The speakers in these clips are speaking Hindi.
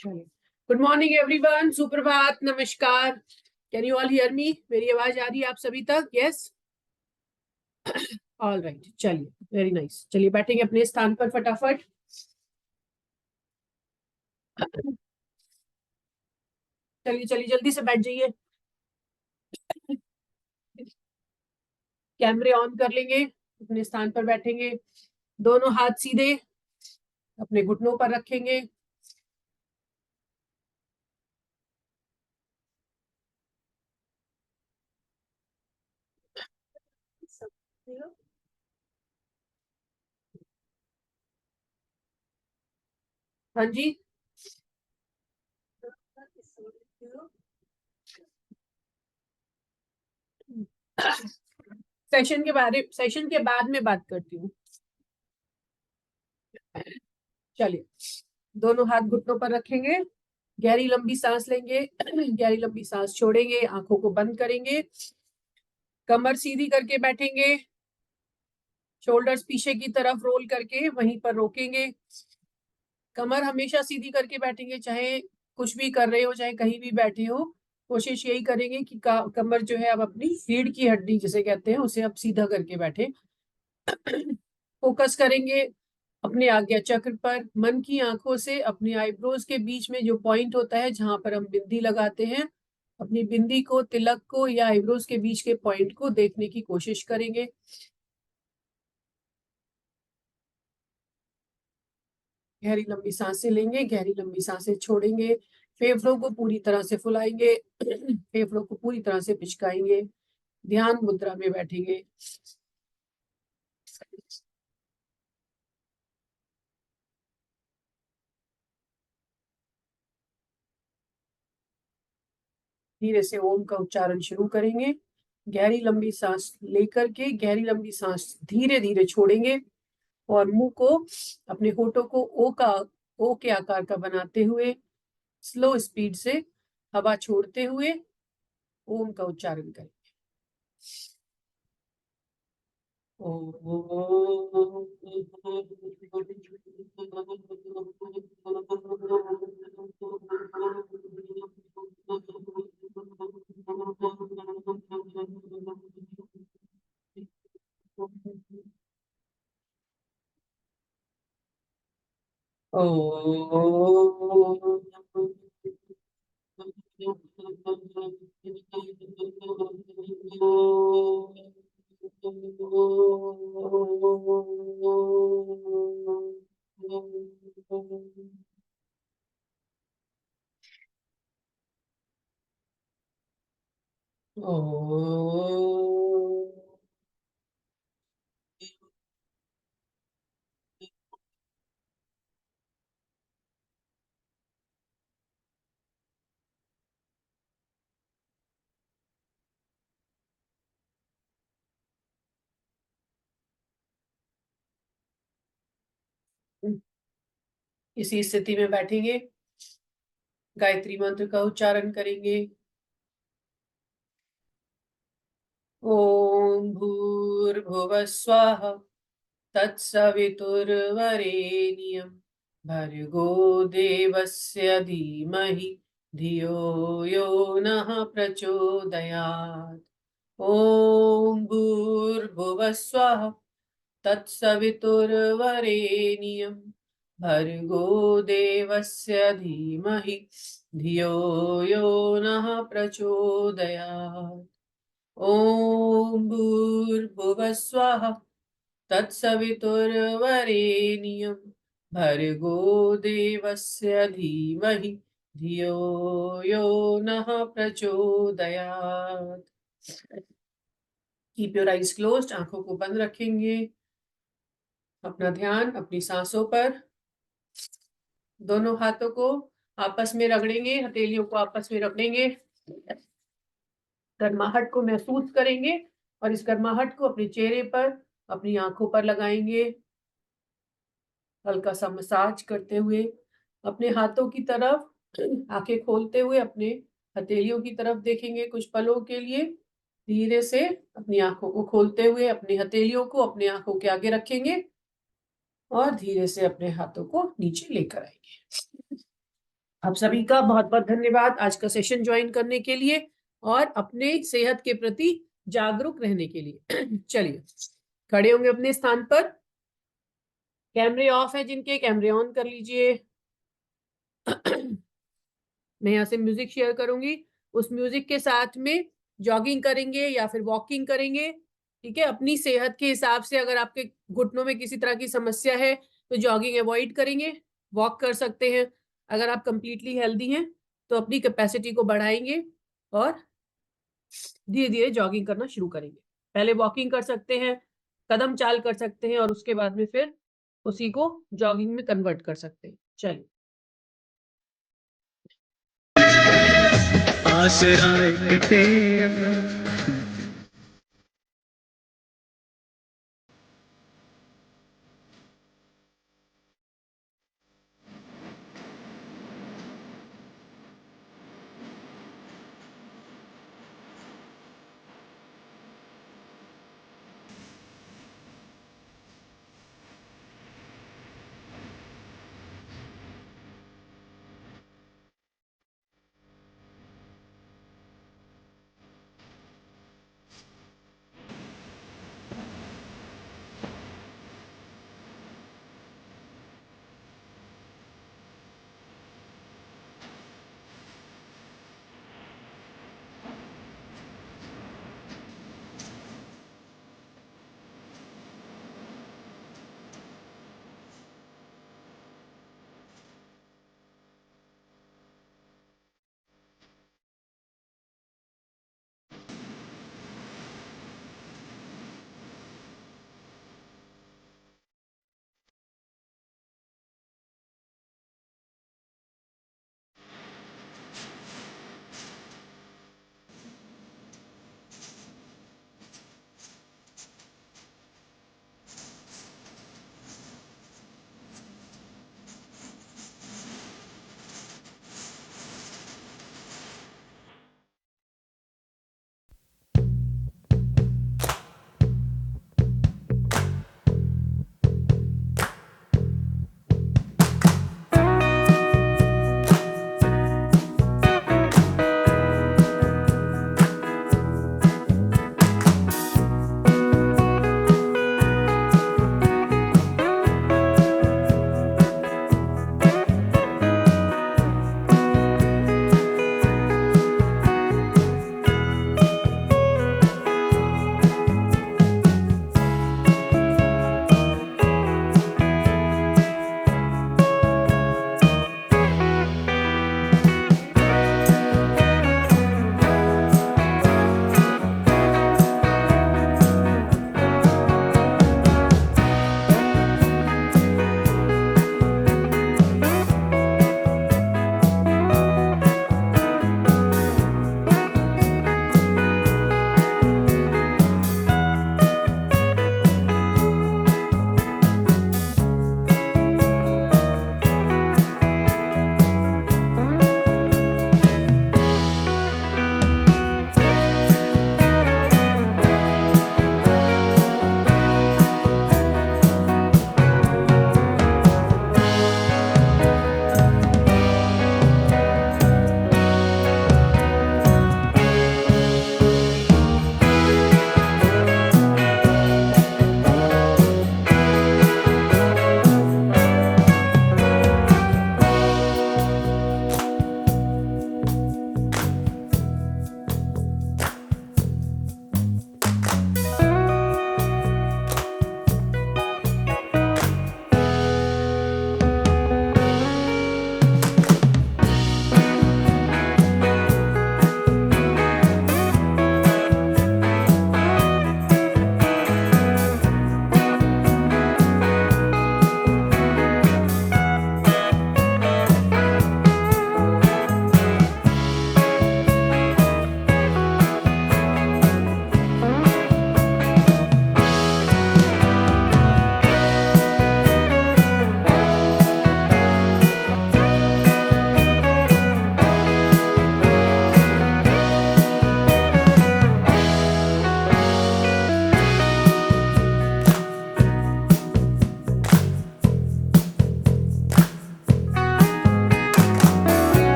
चलिए, गुड मॉर्निंग एवरीवन, सुप्रभात, नमस्कार। Can you all hear me? मेरी आवाज आ रही है आप सभी तक? Yes, all right. चलिए, वेरी नाइस। चलिए बैठेंगे अपने स्थान पर फटाफट। चलिए चलिए जल्दी से बैठ जाइए। कैमरे ऑन कर लेंगे, अपने स्थान पर बैठेंगे। दोनों हाथ सीधे अपने घुटनों पर रखेंगे। हाँ जी। सेशन के बाद में बात करती हूँ। चलिए, दोनों हाथ घुटनों पर रखेंगे, गहरी लंबी सांस लेंगे। गहरी लंबी सांस छोड़ेंगे, आंखों को बंद करेंगे, कमर सीधी करके बैठेंगे, शोल्डर्स पीछे की तरफ रोल करके वहीं पर रोकेंगे। कमर हमेशा सीधी करके बैठेंगे, चाहे कुछ भी कर रहे हो, चाहे कहीं भी बैठे हो। कोशिश यही करेंगे कि कमर जो है अब अपनी रीढ़ की हड्डी जिसे कहते हैं उसे अब सीधा करके बैठे। फोकस करेंगे अपने आज्ञा चक्र पर। मन की आंखों से अपने आईब्रोज के बीच में जो पॉइंट होता है जहां पर हम बिंदी लगाते हैं, अपनी बिंदी को, तिलक को या आईब्रोज के बीच के पॉइंट को देखने की कोशिश करेंगे। गहरी लंबी सांसें लेंगे, गहरी लंबी सांसें छोड़ेंगे। फेफड़ों को पूरी तरह से फुलाएंगे, फेफड़ों को पूरी तरह से पिचकाएंगे। ध्यान मुद्रा में बैठेंगे। धीरे से ओम का उच्चारण शुरू करेंगे। गहरी लंबी सांस लेकर के गहरी लंबी सांस धीरे धीरे छोड़ेंगे और मुंह को, अपने होठों को ओ के आकार का बनाते हुए स्लो स्पीड से हवा छोड़ते हुए ओम का उच्चारण करें। इसी स्थिति में बैठेंगे, गायत्री मंत्र का उच्चारण करेंगे। ओम भूर्भुवः स्वः तत्सवितुर्वरेण्यं भर्गो देवस्य धीमहि धियो यो नः प्रचोदयात्। ओम भूर्भुवः स्वः तत्सवितुर्वरेण्यं भर्गो देवस्य धीमहि धियो यो नः प्रचोदयात्। ओम भूर्भुवः स्वः तत्सवितुर्वरेण्यं भर्गो देवस्य धीमहि धियो यो नः प्रचोदयात्। कीप योर आइज क्लोज्ड, आंखों को बंद रखेंगे। अपना ध्यान अपनी सांसों पर। दोनों हाथों को आपस में रगड़ेंगे, हथेलियों को आपस में रगड़ेंगे, गर्माहट को महसूस करेंगे और इस गर्माहट को अपने चेहरे पर, अपनी आंखों पर लगाएंगे, हल्का सा मसाज करते हुए। अपने हाथों की तरफ आंखें खोलते हुए अपने हथेलियों की तरफ देखेंगे कुछ पलों के लिए। धीरे से अपनी आंखों को खोलते हुए अपनी हथेलियों को अपने आंखों के आगे रखेंगे और धीरे से अपने हाथों को नीचे लेकर आएंगे। आप सभी का बहुत बहुत धन्यवाद आज का सेशन ज्वाइन करने के लिए और अपने सेहत के प्रति जागरूक रहने के लिए। चलिए खड़े होंगे अपने स्थान पर। कैमरे ऑफ है जिनके, कैमरे ऑन कर लीजिए। मैं यहाँ से म्यूजिक शेयर करूंगी, उस म्यूजिक के साथ में जॉगिंग करेंगे या फिर वॉकिंग करेंगे। ठीक है, अपनी सेहत के हिसाब से अगर आपके घुटनों में किसी तरह की समस्या है तो जॉगिंग अवॉइड करेंगे, वॉक कर सकते हैं। अगर आप कंप्लीटली हेल्दी हैं तो अपनी कैपेसिटी को बढ़ाएंगे और धीरे धीरे जॉगिंग करना शुरू करेंगे। पहले वॉकिंग कर सकते हैं, कदम चाल कर सकते हैं और उसके बाद में फिर उसी को जॉगिंग में कन्वर्ट कर सकते हैं। चलिए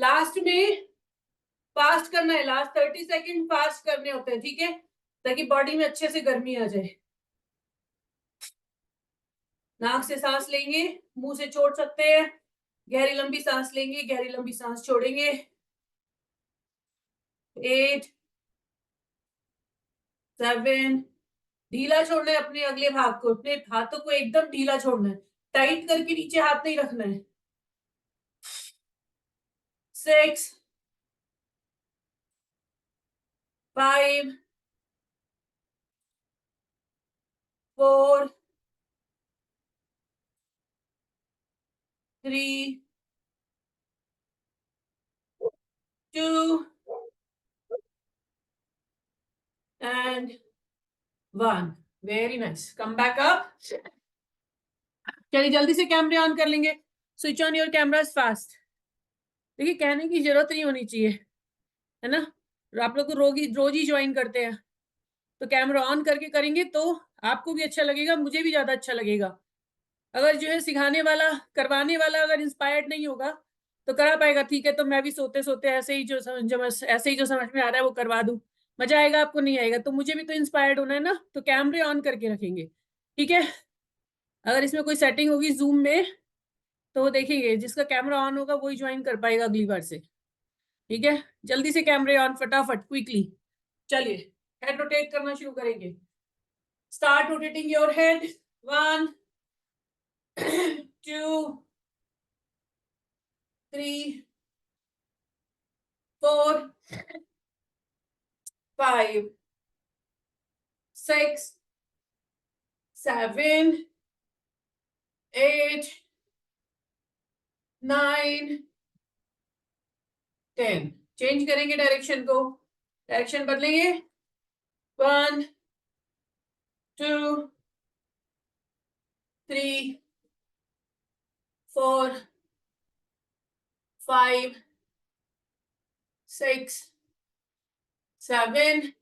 लास्ट में फास्ट करना है, लास्ट 30 सेकेंड फास्ट करने होते हैं, ठीक है, ताकि बॉडी में अच्छे से गर्मी आ जाए। नाक से सांस लेंगे, मुंह से छोड़ सकते हैं, गहरी लंबी सांस लेंगे, गहरी लंबी सांस छोड़ेंगे। 8 7, ढीला छोड़ना है अपने अगले भाग को, अपने हाथों को एकदम ढीला छोड़ना है, टाइट करके नीचे हाथ नहीं रखना है। 6 5 4 3 2 and 1। Very nice, come back up. चलिए जल्दी से कैमरे ऑन कर लेंगे। Switch on your cameras fast. देखिए कहने की जरूरत नहीं होनी चाहिए, है ना, आप लोग को रोज ही ज्वाइन करते हैं, तो कैमरा ऑन करके करेंगे तो आपको भी अच्छा लगेगा, मुझे भी ज्यादा अच्छा लगेगा। अगर जो है सिखाने वाला करवाने वाला अगर इंस्पायर्ड नहीं होगा तो करा पाएगा, ठीक है, तो मैं भी सोते सोते ऐसे ही जो समझ में आ रहा है वो करवा दूं, मजा आएगा, आपको नहीं आएगा, तो मुझे भी तो इंस्पायर्ड होना है ना, तो कैमरे ऑन करके रखेंगे, ठीक है। अगर इसमें कोई सेटिंग होगी जूम में तो वो देखेंगे, जिसका कैमरा ऑन होगा वही ज्वाइन कर पाएगा अगली बार से, ठीक है। जल्दी से कैमरे ऑन, फटाफट क्विकली। चलिए हेड रोटेट करना शुरू करेंगे। Start rotating your head. 1 2 3 4 5 6 7 8 9 10। Change करेंगे डायरेक्शन को, डायरेक्शन बदलेंगे। 1 2 3 4 5 6 7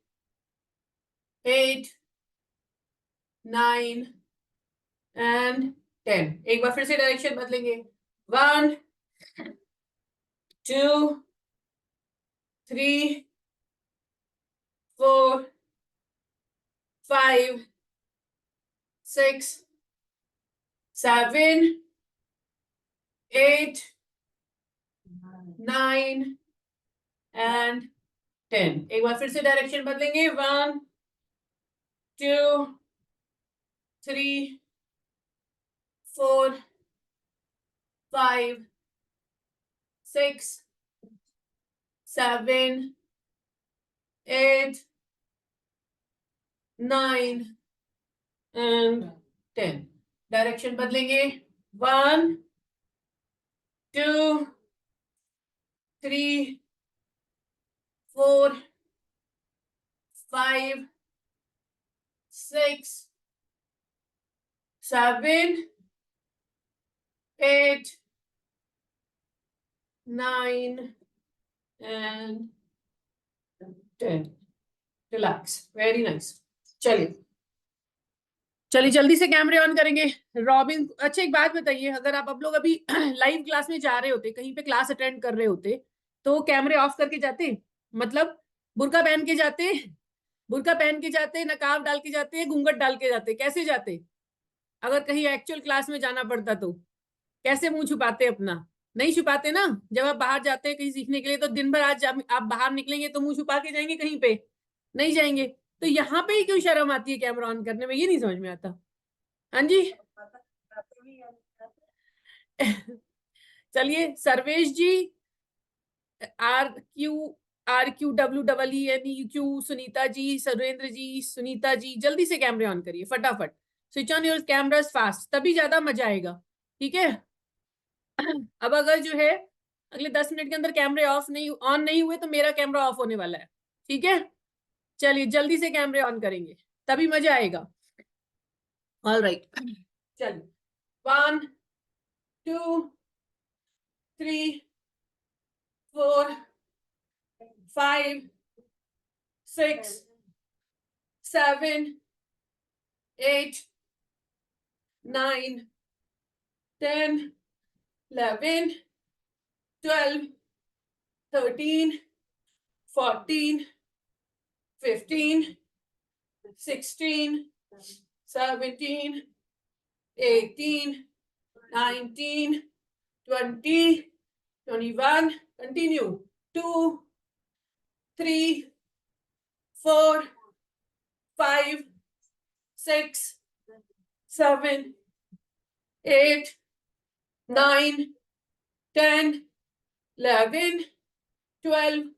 8 9 and 10। एक बार फिर से डायरेक्शन बदलेंगे। 1 2 3 4 5 6 7 8 9 and 10। एक बार फिर से डायरेक्शन बदलेंगे। 1 2 3 4 5 6 7 8 9 and 10। डायरेक्शन बदलेंगे। 1 2 3 4 5 6 7 8 9 and 10। Relax, very nice. चलिए चलिए जल्दी से कैमरे ऑन करेंगे। रॉबिन, अच्छा एक बात बताइए, अगर आप लोग अभी लाइव क्लास में जा रहे होते, कहीं पे क्लास अटेंड कर रहे होते, तो कैमरे ऑफ करके जाते, मतलब बुर्का पहन के जाते, बुर्का पहन के जाते, नकाब डाल के जाते, घूंघट डाल के जाते, कैसे जाते? अगर कहीं एक्चुअल क्लास में जाना पड़ता तो कैसे मुंह छुपाते अपना? नहीं छुपाते ना, जब आप बाहर जाते हैं कहीं सीखने के लिए, तो दिन भर आज आप बाहर निकलेंगे तो मुंह छुपा के जाएंगे कहीं पे? नहीं जाएंगे। तो यहाँ पे ही क्यों शर्म आती है कैमरा ऑन करने में, ये नहीं समझ में आता। हाँ जी चलिए सर्वेश जी, RQWEENEQ, सुनीता जी, सुरेंद्र जी, सुनीता जी, जल्दी से कैमरे ऑन करिए फटाफट। Switch on your cameras fast, तभी ज्यादा मजा आएगा, ठीक है। अब अगर जो है अगले 10 मिनट के अंदर कैमरे ऑन नहीं हुए तो मेरा कैमरा ऑफ होने वाला है, ठीक है। चलिए जल्दी से कैमरे ऑन करेंगे, तभी मजा आएगा। ऑल राइट, चलिए 1 2 3 4 5 6 7 8 9 10 11 12 13, 14, 15, 16, 17, 18, 19, 20, 21, continue, 2, 3, 4, 5, 6, 7, 8, 9, 10, 11, 12,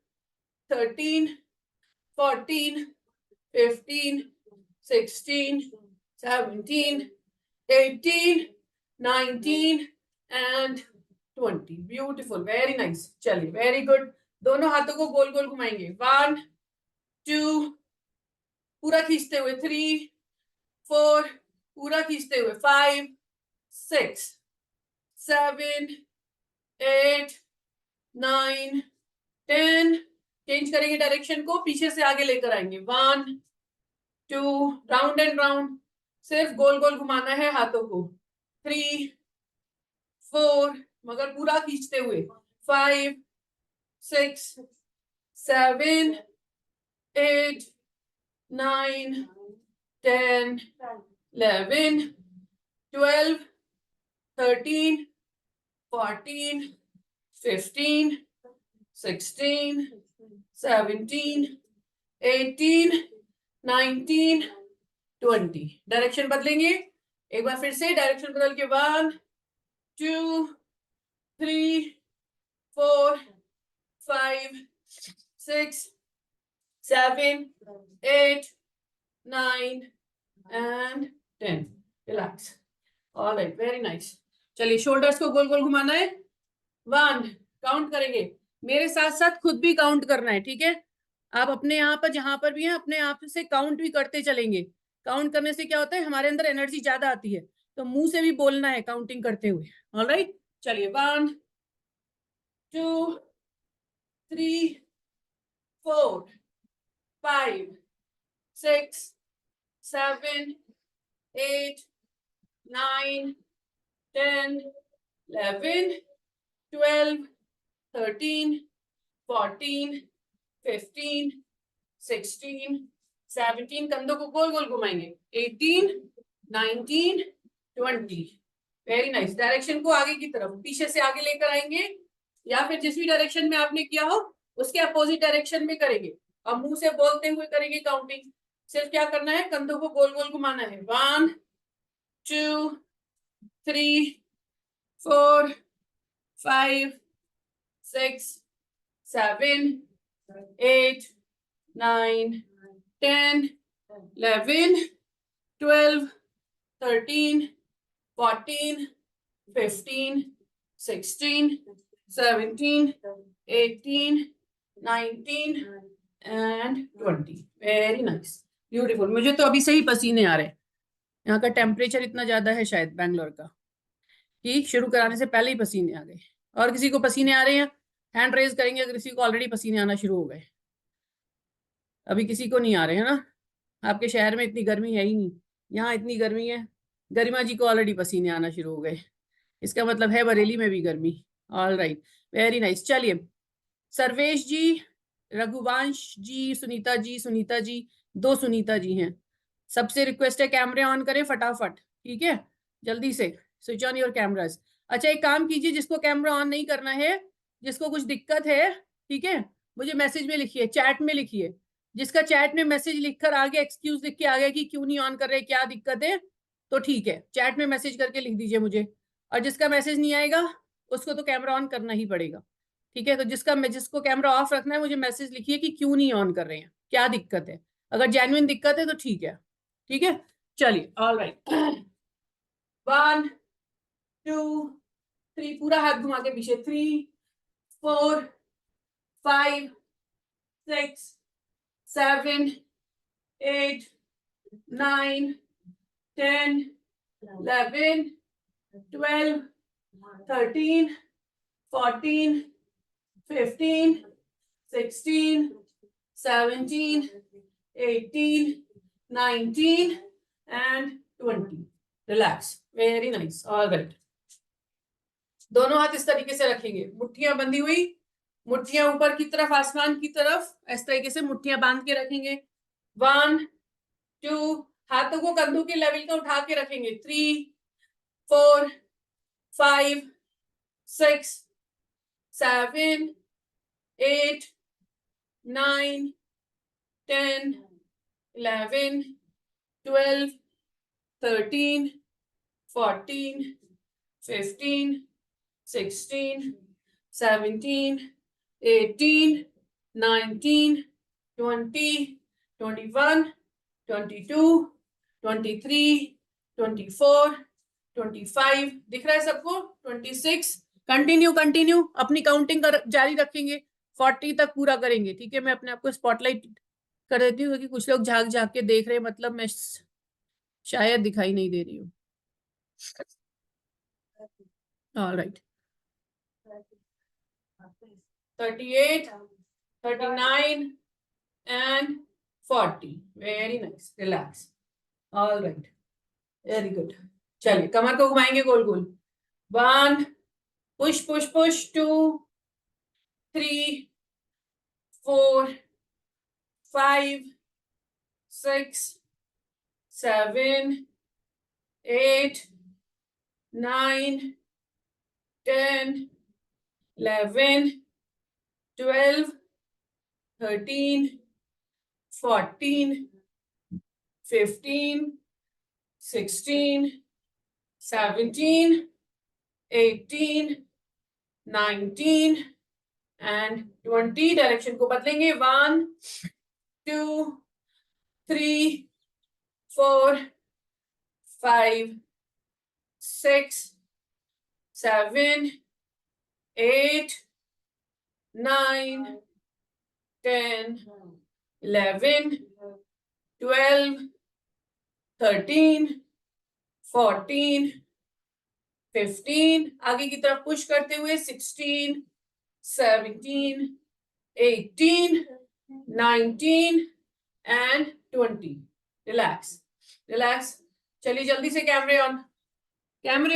13, 14, 15, 16, 17, 18, 19 and 20. Beautiful, very nice. चलिए, very good. दोनों हाथों को गोल गोल घुमाएंगे. 1, 2, पूरा खींचते हुए 3, 4, पूरा खींचते हुए 5, 6, 7, 8, 9, 10. चेंज करेंगे डायरेक्शन को, पीछे से आगे लेकर आएंगे. 1, 2, राउंड एंड राउंड, सिर्फ गोल गोल घुमाना है हाथों को. 3, 4, मगर पूरा खींचते हुए. 5, 6, 7, 8, 9, 10, 11, 12, 13, 14, 15, 16, 17, 18, 19, 20. डायरेक्शन बदलेंगे. एक बार फिर से डायरेक्शन बदल के 1, 2, 3, 4, 5, 6, 7, 8, 9 and 10. Relax. All right, very nice. चलिए, शोल्डर्स को गोल गोल घुमाना है. 1, काउंट करेंगे. मेरे साथ साथ खुद भी काउंट करना है, ठीक है. आप अपने यहाँ पर जहां पर भी हैं अपने आप से काउंट भी करते चलेंगे. काउंट करने से क्या होता है, हमारे अंदर एनर्जी ज्यादा आती है, तो मुंह से भी बोलना है काउंटिंग करते हुए. ऑलराइट, चलिए. 1, 2, 3, 4, 5, 6, 7, 8, 9, 10, 11, 12, 13, 14, 15, 16, 17. कंधों को गोल गोल घुमाएंगे. 18, 19, 20. Very nice. डायरेक्शन को आगे की तरफ, पीछे से आगे लेकर आएंगे, या फिर जिस भी डायरेक्शन में आपने किया हो उसके अपोजिट डायरेक्शन में करेंगे. और मुंह से बोलते हुए करेंगे काउंटिंग. सिर्फ क्या करना है, कंधों को गोल गोल घुमाना है. 1, 2, 3, 4, 5, 6, 7, 8, 9, 10, 11, 12, 13, 14, 15, 16, 17, 18, 19 and 20. Very nice, beautiful. मुझे तो अभी से ही पसीने आ रहे हैं. यहाँ का टेम्परेचर इतना ज्यादा है शायद बैंगलोर का कि शुरू कराने से पहले ही पसीने आ गए. और किसी को पसीने आ रहे हैं, हैंड रेज करेंगे अगर किसी को ऑलरेडी पसीने आना शुरू हो गए. अभी किसी को नहीं आ रहे हैं ना. आपके शहर में इतनी गर्मी है ही नहीं, यहाँ इतनी गर्मी है. गरिमा जी को ऑलरेडी पसीने आना शुरू हो गए. इसका मतलब है बरेली में भी गर्मी. All right, very nice. चलिए, सर्वेश जी, रघुवंश जी, सुनीता जी. सुनीता जी, 2 सुनीता जी हैं. सबसे रिक्वेस्ट है कैमरे ऑन करें फटाफट, ठीक है. जल्दी से स्विच ऑन योर कैमरास. अच्छा, एक काम कीजिए, जिसको कैमरा ऑन नहीं करना है, जिसको कुछ दिक्कत है, ठीक है, मुझे मैसेज में लिखिए, चैट में लिखिए. जिसका चैट में मैसेज लिखकर आ गया, एक्सक्यूज लिख के आ गया कि क्यों नहीं ऑन कर रहे, क्या दिक्कत है, तो ठीक है, चैट में मैसेज करके लिख दीजिए मुझे. और जिसका मैसेज नहीं आएगा उसको तो कैमरा ऑन करना ही पड़ेगा, ठीक है. तो जिसको कैमरा ऑफ रखना है मुझे मैसेज लिखिए कि क्यों नहीं ऑन कर रहे हैं, क्या दिक्कत है. अगर जेन्युइन दिक्कत है तो ठीक है, ठीक है. चलिए, ऑल राइट. 1, 2, 3, पूरा हाथ घुमा के पीछे. 3, 4, 5, 6, 7, 8, 9, 10, 11, 12, 13, 14, 15, 16, 17, 18, 19 and 20. Relax. Very nice. All right. दोनों हाथ इस तरीके से रखेंगे, मुट्ठियां बंधी हुई, मुट्ठियां ऊपर की तरफ, आसमान की तरफ, इस तरीके से मुट्ठियां बांध के रखेंगे। 1 2, हाथों को कंधों के लेवल का उठा के रखेंगे। 3 4 5 6 7 8 9 10 11 12 13 14 15 16 17 18 19 20 21 22 23 24 25 दिख रहा है सबको? 26। कंटिन्यू कंटिन्यू अपनी काउंटिंग जारी रखेंगे, 40 तक पूरा करेंगे। ठीक है, मैं अपने आप को स्पॉटलाइट कर देती हूँ क्योंकि कुछ लोग झांक झांक के देख रहे हैं, मतलब मैं शायद दिखाई नहीं दे रही हूँ। Alright, 38 39 and 40। Very nice, relax. Alright, very good. चलिए कमर को घुमाएंगे गोल गोल। 1 push push push, 2 3 4 5 6 7 8 9 10 11 12 13 14 15 16 17 18 19 and 20। Direction को बदलेंगे। 1 2 3 4 5 6 7 8 9 10 11 12 13 14 15। आगे की तरफ पुश करते हुए 16 17 18 19 and 20। Relax relax. चलिए जल्दी से कैमरे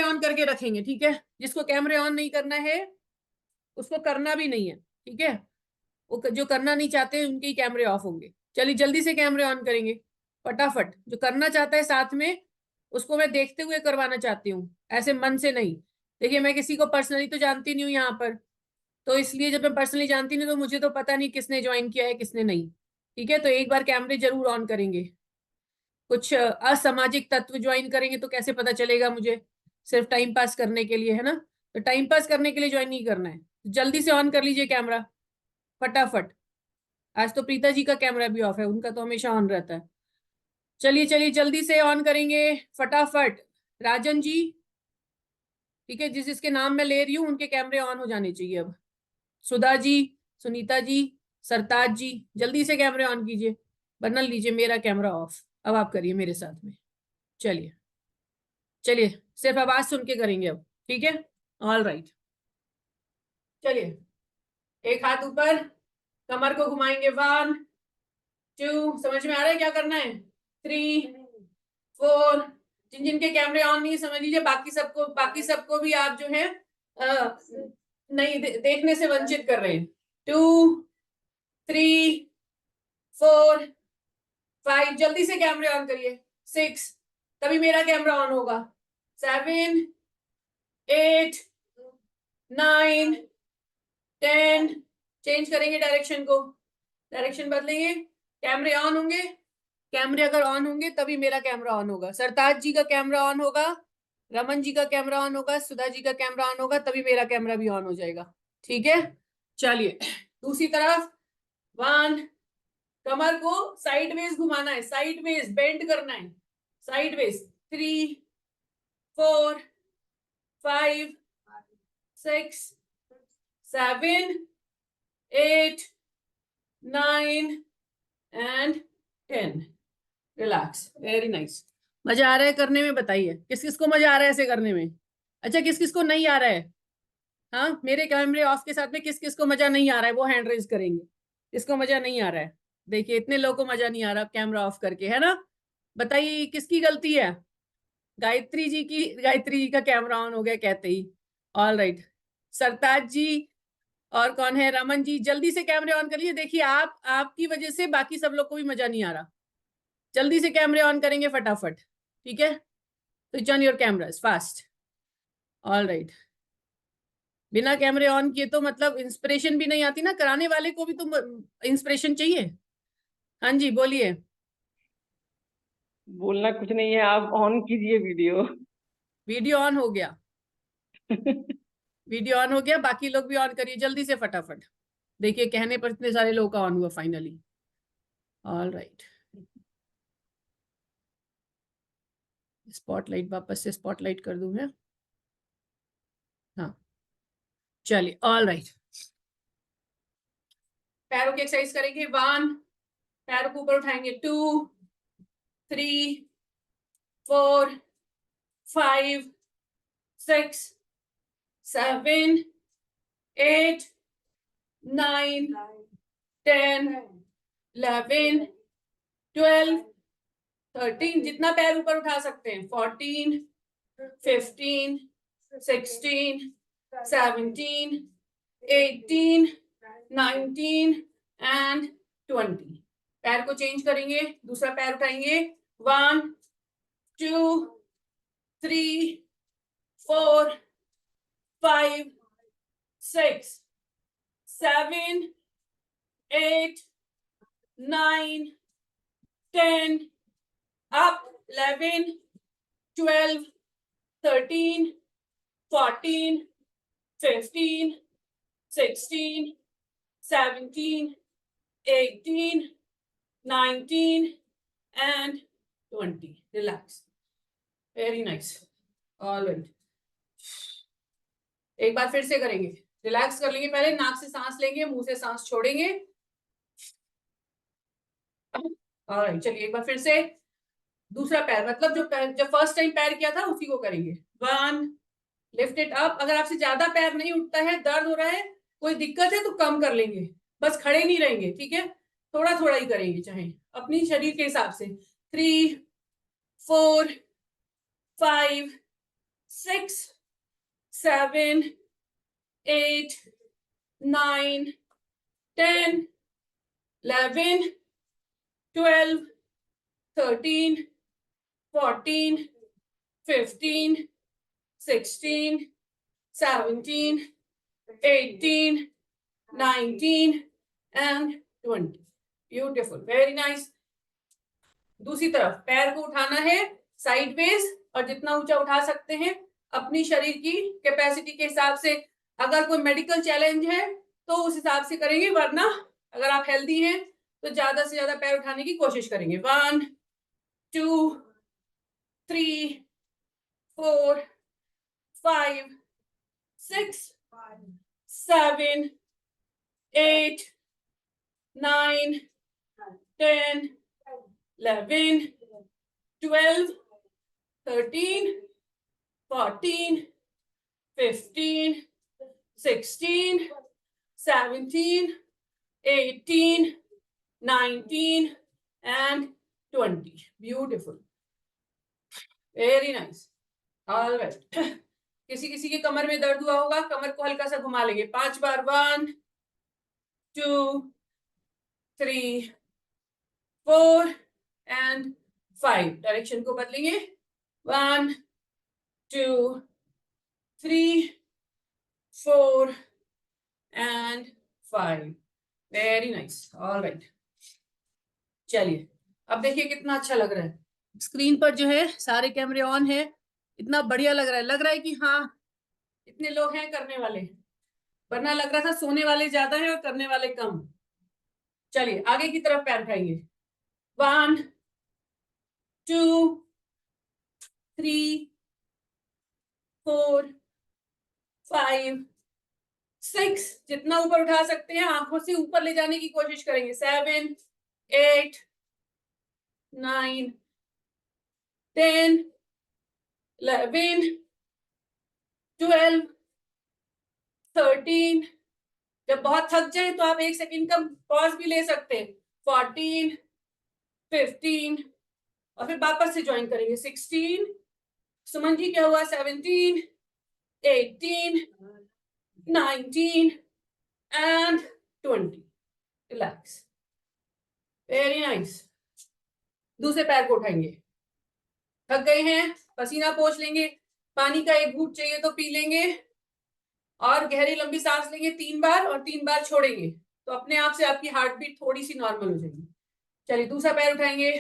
ऑन करके रखेंगे। ठीक है, जिसको कैमरे ऑन नहीं करना है उसको करना भी नहीं है। ठीक है, वो जो करना नहीं चाहते उनके ही कैमरे ऑफ होंगे। चलिए जल्दी से कैमरे ऑन करेंगे फटाफट। जो करना चाहता है साथ में उसको मैं देखते हुए करवाना चाहती हूँ, ऐसे मन से नहीं। देखिए मैं किसी को पर्सनली तो जानती नहीं हूँ यहाँ पर, तो इसलिए जब मैं पर्सनली जानती नहीं तो मुझे तो पता नहीं किसने ज्वाइन किया है किसने नहीं। ठीक है, तो एक बार कैमरे जरूर ऑन करेंगे। कुछ असामाजिक तत्व ज्वाइन करेंगे तो कैसे पता चलेगा मुझे? सिर्फ टाइम पास करने के लिए है ना, तो टाइम पास करने के लिए ज्वाइन नहीं करना है। जल्दी से ऑन कर लीजिए कैमरा फटाफट। आज तो प्रीता जी का कैमरा भी ऑफ है, उनका तो हमेशा ऑन रहता है। चलिए चलिए जल्दी से ऑन करेंगे फटाफट। राजन जी, ठीक है, जिस जिसके नाम मैं ले रही हूँ उनके कैमरे ऑन हो जाने चाहिए अब। सुधा जी, सुनीता जी, सरताज जी, जल्दी से कैमरे ऑन कीजिए, वरना लीजिए मेरा कैमरा ऑफ। अब आप करिए मेरे साथ में। चलिए चलिए, सिर्फ आवाज सुन के करेंगे अब। ठीक है, ऑल राइट। चलिए एक हाथ ऊपर, कमर को घुमाएंगे। 1 2, समझ में आ रहा है क्या करना है? 3 4, जिन जिनके कैमरे ऑन नहीं समझ लीजिए, बाकी सबको भी आप जो है नहीं देखने से वंचित कर रहे हैं। 2 3 4 5, जल्दी से कैमरे ऑन करिए। 6, तभी मेरा कैमरा ऑन होगा। 7 8 9 10, चेंज करेंगे डायरेक्शन को, डायरेक्शन बदलेंगे। कैमरे ऑन होंगे, कैमरे अगर ऑन होंगे तभी मेरा कैमरा ऑन होगा। सरताज जी का कैमरा ऑन होगा, रमन जी का कैमरा ऑन होगा, सुधा जी का कैमरा ऑन होगा, तभी मेरा कैमरा भी ऑन हो जाएगा। ठीक है, चलिए दूसरी तरफ। 1, कमर को साइडवेज घुमाना है, साइडवेज बेंड करना है, sideways. 3 4 5 6 7 8 9 and 10। Relax, very nice. मजा आ रहा है करने में? बताइए किस किस को मजा आ रहा है ऐसे करने में। अच्छा, किस किस को नहीं आ रहा है? हाँ, मेरे कैमरे ऑफ के साथ में किस किस को मजा नहीं आ रहा है वो हैंड रेज करेंगे। किसको मजा नहीं आ रहा है? देखिए इतने लोगों को मजा नहीं आ रहा कैमरा ऑफ करके, है ना? बताइए किसकी गलती है? गायत्री जी का कैमरा ऑन हो गया कहते ही। ऑल राइट, सरताज जी और कौन है? रमन जी, जल्दी से कैमरे ऑन करिए। देखिए आपकी वजह से बाकी सब लोग को भी मजा नहीं आ रहा। जल्दी से कैमरे ऑन करेंगे फटाफट, ठीक है? Switch on your cameras fast. All right. बिना कैमरे ऑन किए तो मतलब इंस्पिरेशन भी नहीं आती ना, कराने वाले को भी तो इंस्पिरेशन चाहिए। हाँ जी बोलिए। बोलना कुछ नहीं है, आप ऑन कीजिए वीडियो। वीडियो ऑन हो गया। वीडियो ऑन हो गया, बाकी लोग भी ऑन करिए जल्दी से फटाफट। देखिए कहने पर इतने सारे लोग का ऑन हुआ फाइनली। All right. स्पॉटलाइट वापस से स्पॉटलाइट कर दूं मैं। हाँ चलिए। All right. पैरों की एक्सरसाइज करेंगे। 1, पैरों को ऊपर उठाएंगे। 2, 3, 4, 5, 6, 7, 8, 9, 10, 11, 12, 13, जितना पैर ऊपर उठा सकते हैं। 14, 15, 16, 17, 18, 19 एंड 20। पैर को चेंज करेंगे, दूसरा पैर उठाएंगे। 1, 2, 3, 4, 5, 6, 7, 8, 9, 10, up, 11, 12, 13, 14, 15, 16, 17, 18, 19 and 20. Relax. Very nice. All right. एक बार फिर से करेंगे। रिलैक्स कर लेंगे, पहले नाक से सांस लेंगे, मुंह से सांस छोड़ेंगे। Alright, चलिए एक बार फिर से। दूसरा पैर, मतलब जो फर्स्ट टाइम पैर किया था उसी को करेंगे। 1, लिफ्ट इट अप। अगर आपसे ज्यादा पैर नहीं उठता है, दर्द हो रहा है, कोई दिक्कत है तो कम कर लेंगे, बस खड़े नहीं रहेंगे, ठीक है? थोड़ा थोड़ा ही करेंगे, चाहे अपनी शरीर के हिसाब से। 3, 4, 5, 6, 7, 8, 9, 10, 11, 12, 13, 14, 15, 16, 17, 18, 19 and 20. Beautiful. Very nice. दूसरी तरफ पैर को उठाना है साइडवेज, और जितना ऊंचा उठा सकते हैं अपनी शरीर की कैपेसिटी के हिसाब से। अगर कोई मेडिकल चैलेंज है तो उस हिसाब से करेंगे, वरना अगर आप हेल्दी हैं तो ज्यादा से ज्यादा पैर उठाने की कोशिश करेंगे। 1, 2, 3, 4, 5, 6, 7, 8, 9, 10, 11, 12, 13, 14, 15, 16, 17, 18, 19 and 20. Beautiful. Very nice. All right. किसी किसी के कमर में दर्द हुआ होगा, कमर को हल्का सा घुमा लेंगे 5 बार। 1, 2, 3, 4 and 5। डायरेक्शन को बदलेंगे। 1, 2, 3, 4 and 5। Very nice. All right. चलिए अब देखिए कितना अच्छा लग रहा है। स्क्रीन पर जो है सारे कैमरे ऑन है, इतना बढ़िया लग रहा है। लग रहा है कि हाँ इतने लोग हैं करने वाले, वरना लग रहा था सोने वाले ज्यादा हैं और करने वाले कम। चलिए आगे की तरफ पैर उठाएंगे। 1, 2, 3, 4, 5, 6। जितना ऊपर उठा सकते हैं आंखों से ऊपर ले जाने की कोशिश करेंगे। 7, 8, 9, 10, 11, 12, 13। जब बहुत थक जाए तो आप 1 सेकंड का पॉज भी ले सकते हैं। 14, 15 और फिर वापस से ज्वाइन करेंगे। 16। सुमन जी क्या हुआ? 17, 18, 19 and 20. Relax. Very nice. दूसरे पैर को उठाएंगे. थक गए हैं, पसीना पोंछ लेंगे, पानी का एक घूंट चाहिए तो पी लेंगे और गहरी लंबी सांस लेंगे 3 बार और 3 बार छोड़ेंगे तो अपने आप से आपकी हार्ट बीट थोड़ी सी नॉर्मल हो जाएगी. चलिए दूसरा पैर उठाएंगे.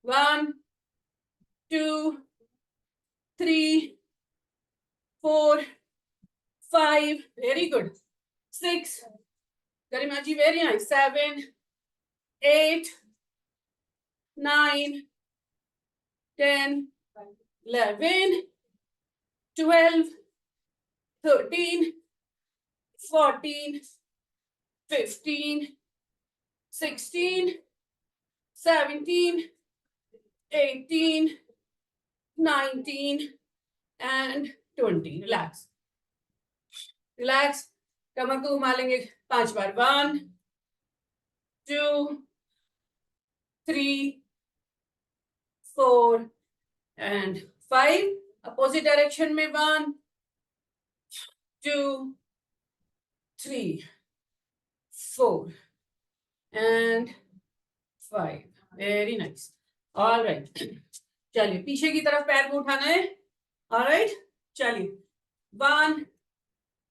1 2 3 4 5. Very good. 6. Garima ji, very nice. 7 8 9 10 11 12 13 14 15 16 17 18 19 and 20. Relax. Relax. कमर को घुमा लेंगे 5 बार. 1 2 3 4 and 5. Opposite direction में 1 2 3 4 and 5. Very nice. All right. चलिए पीछे की तरफ पैर को उठाना है. All right. चलिए 1.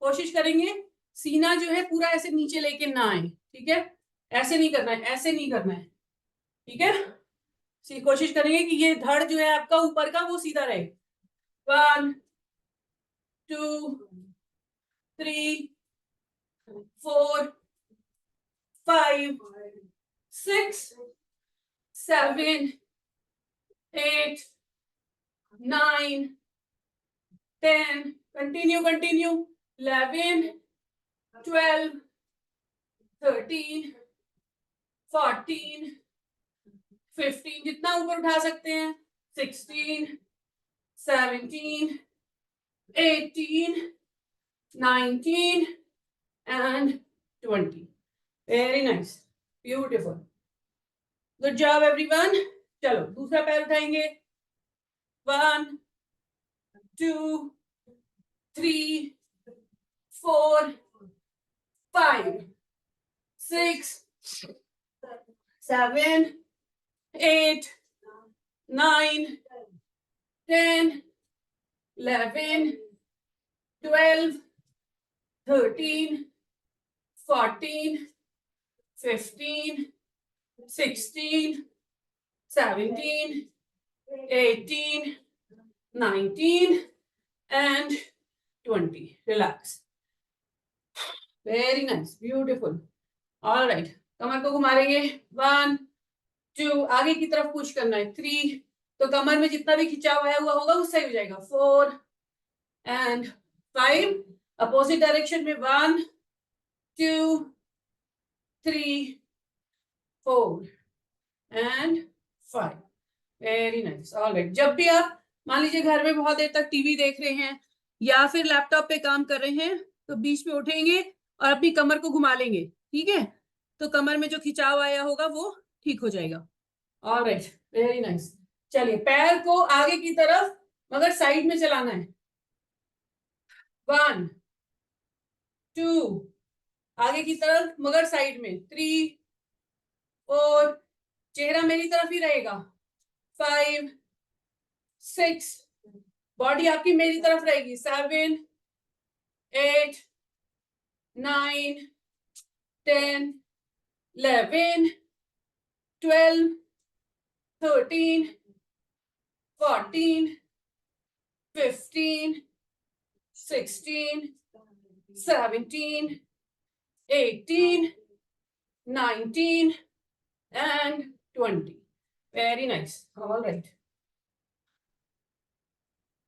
कोशिश करेंगे सीना जो है पूरा ऐसे नीचे लेके ना आए. ठीक है, ऐसे नहीं करना है, ऐसे नहीं करना है. ठीक है, कोशिश करेंगे कि ये धड़ जो है आपका ऊपर का वो सीधा रहे. 1 2 3 4 5 6 7 8 9 10. Continue. 11 12 13 14 15. जितना ऊपर उठा सकते हैं. 16 17 18 19 and 20. Very nice. Beautiful. Good job everyone. चलो दूसरा पैर उठाएंगे. 1 2 3 4 5 6 7 8 9 10 11 12 13 14 15 16 17 18 19 and 20. Relax. Very nice. Beautiful. All right. कमर को घुमा लेंगे. 1 2. आगे की तरफ पुश करना है. 3. तो कमर में जितना भी खिंचाव आया हुआ होगा वो सही हो जाएगा. 4 and 5. अपोजिट डायरेक्शन में 1 2 3 4 and 5. Very nice. ऑलराइट. जब भी आप मान लीजिए घर में बहुत देर तक टीवी देख रहे हैं या फिर लैपटॉप पे काम कर रहे हैं तो बीच में उठेंगे और अपनी कमर को घुमा लेंगे. ठीक है, तो कमर में जो खिंचाव आया होगा वो ठीक हो जाएगा. ऑलराइट. Very nice. चलिए पैर को आगे की तरफ मगर साइड में चलाना है. 1 2. आगे की तरफ मगर साइड में. 3 4. चेहरा मेरी तरफ ही रहेगा. 5 6. बॉडी आपकी मेरी तरफ रहेगी. 7 8 9 10 11 12 13 14 15 16 17 18 19 and 20. Very nice. All right.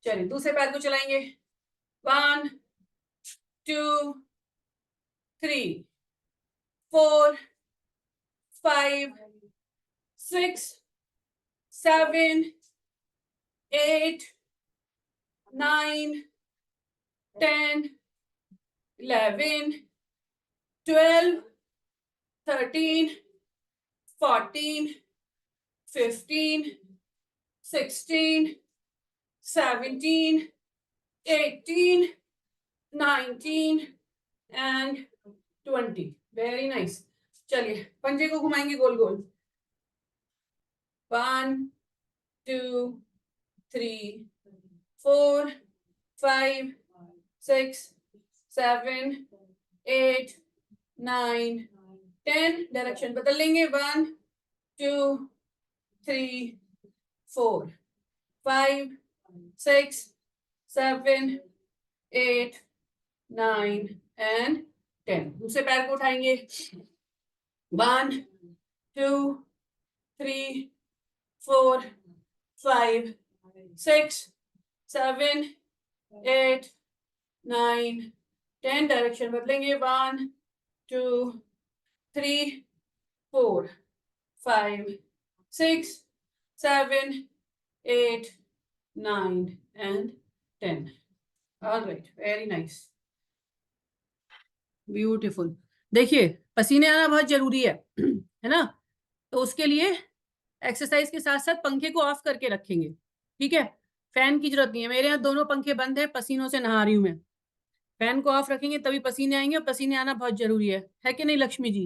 चलिए दूसरे पैर को चलाएंगे. 1 2 3 4 5 6 7 8 9 10 11 12 13 14 15 16 17 18 19 एंड 20। Very nice. चलिए पंजे को घुमाएंगे गोल गोल। 1 2 3 4 5 6 7 8 9 10। डायरेक्शन बदल लेंगे। 1 2 3 4 5 6 7 8 9 एंड 10। दूसरे पैर को उठाएंगे। 1 2 3 4 5 6 7 8 9 10। डायरेक्शन बदलेंगे। 1 2 3 4 5 6 7 8 9 and 10। All right, very nice, beautiful। देखिए पसीने आना बहुत जरूरी है ना, तो उसके लिए एक्सरसाइज के साथ साथ पंखे को ऑफ करके रखेंगे, ठीक है। फैन की जरूरत नहीं है। मेरे यहाँ दोनों पंखे बंद है, पसीनों से नहा रही हूं मैं। फैन को ऑफ रखेंगे तभी पसीने आएंगे, और पसीने आना बहुत जरूरी है कि नहीं लक्ष्मी जी,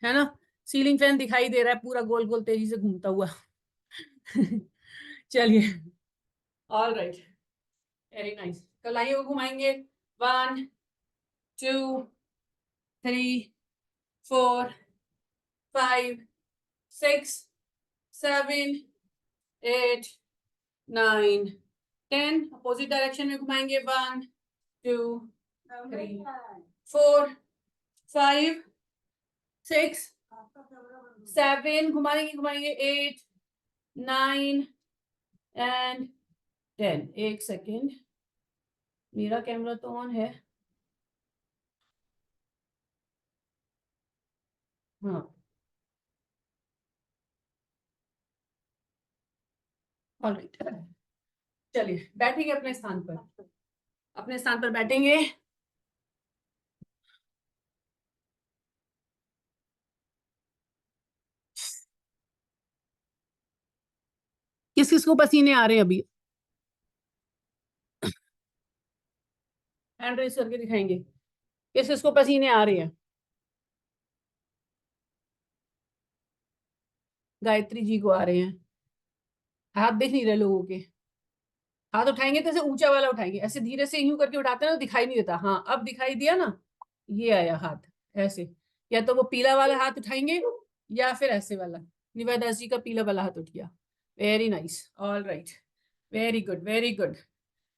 है ना। सीलिंग फैन दिखाई दे रहा है पूरा गोल गोल तेजी से घूमता हुआ। चलिए, ऑल राइट, वेरी नाइस। कलाइयों को घुमाएंगे। 1 2 3 4 5 6 7 8 9 10। अपोजिट डायरेक्शन में घुमाएंगे। 1 2 3 4 5 6 7। घुमाएंगे 8 9 एंड 10। एक सेकेंड, मेरा कैमरा तो ऑन है। हाँ, ऑलराइट। चलिए बैठेंगे अपने स्थान पर, अपने स्थान पर बैठेंगे। किस किस को पसीने आ रहे हैं अभी? हैंड रेस करके दिखाएंगे किस किस को पसीने आ रहे हैं। गायत्री जी को आ रहे हैं। हाथ दिख नहीं रहे लोगों के। हाथ उठाएंगे तो ऐसे ऊंचा वाला उठाएंगे, ऐसे धीरे से यूं करके उठाते हैं ना, दिखाई नहीं देता। हाँ अब दिखाई दिया ना, ये आया हाथ ऐसे। या तो वो पीला वाला हाथ उठाएंगे या फिर ऐसे वाला। निवाय दास जी का पीला वाला हाथ उठ गया। Very nice, all right, very good very good.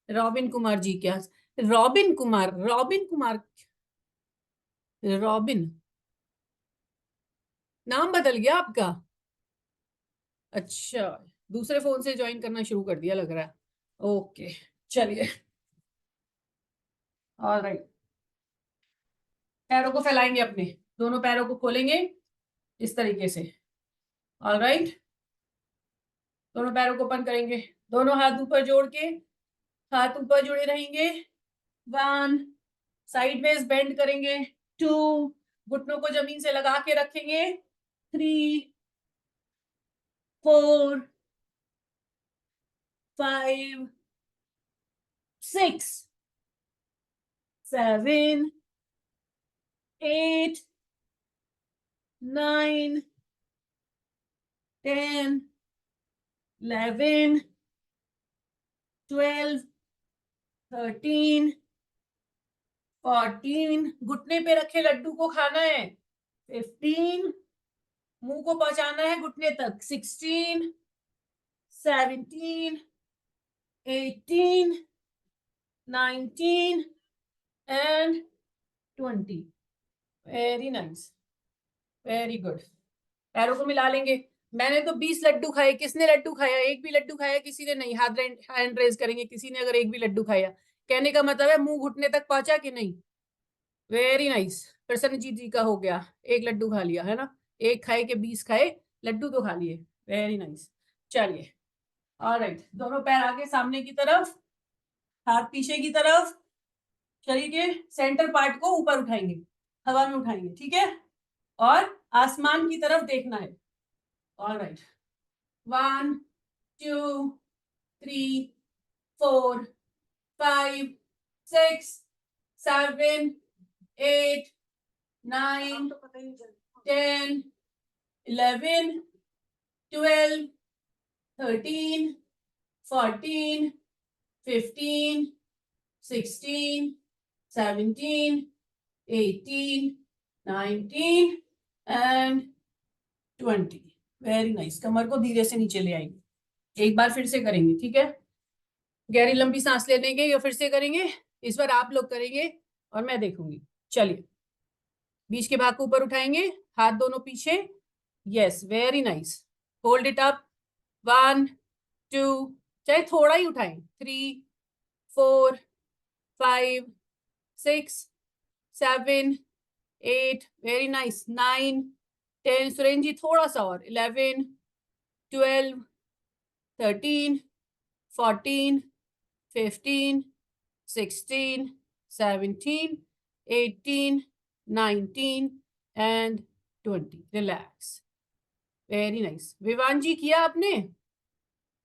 Robin Kumar ji क्या? Robin Kumar, Robin Kumar, Robin नाम बदल गया आपका? अच्छा, दूसरे फोन से ज्वाइन करना शुरू कर दिया लग रहा है। ओके, चलिए, ऑल राइट। पैरों को फैलाएंगे, अपने दोनों पैरों को खोलेंगे इस तरीके से। ऑल राइट, दोनों पैरों को ओपन करेंगे। दोनों हाथ ऊपर जोड़ के, हाथ ऊपर जुड़े रहेंगे। 1, साइडवेज बेंड करेंगे। 2, घुटनों को जमीन से लगा के रखेंगे। 3 4 5 6 7 8 9 10 11 12 13 14। घुटने पे रखे लड्डू को खाना है। 15, मुंह को पहुंचाना है घुटने तक। 16 17 18 19 and 20। Very nice, very good. पैरों को मिला लेंगे। मैंने तो 20 लड्डू खाए। किसने लड्डू खाया? एक भी लड्डू खाया किसी ने? नहीं। हैंड रेज करेंगे किसी ने अगर एक भी लड्डू खाया। कहने का मतलब है मुंह घुटने तक पहुंचा कि नहीं। Very nice. प्रसन्नजीत जी का हो गया, एक लड्डू खा लिया है ना। एक खाए के 20 खाए, लड्डू तो खा लिए। Very nice. चलिए, ऑलराइट, दोनों पैर आगे सामने की तरफ, हाथ पीछे की तरफ। शरीर के सेंटर पार्ट को ऊपर उठाएंगे, हवा में उठाएंगे, ठीक है। और आसमान की तरफ देखना है। Alright, 1 2 3 4 5 6 7 8 9 10 11 12 13 14 15 16 17 18 19 and 20। Very nice. कमर को धीरे से नीचे ले आएंगे। एक बार फिर से करेंगे, ठीक है। गहरी लंबी सांस ले लेंगे या फिर से करेंगे। इस बार आप लोग करेंगे और मैं देखूंगी। चलिए, बीच के भाग को ऊपर उठाएंगे, हाथ दोनों पीछे। Yes, very nice. Hold it up. 1 2, चाहे थोड़ा ही उठाएं। 3 4 5 6 7 8, वेरी नाइस। 9 10, सुरेंद्र जी थोड़ा सा और। 11 12 13 14 15 16 17 18 19 and 20। Relax. Very nice. Vivan ji, किया आपने?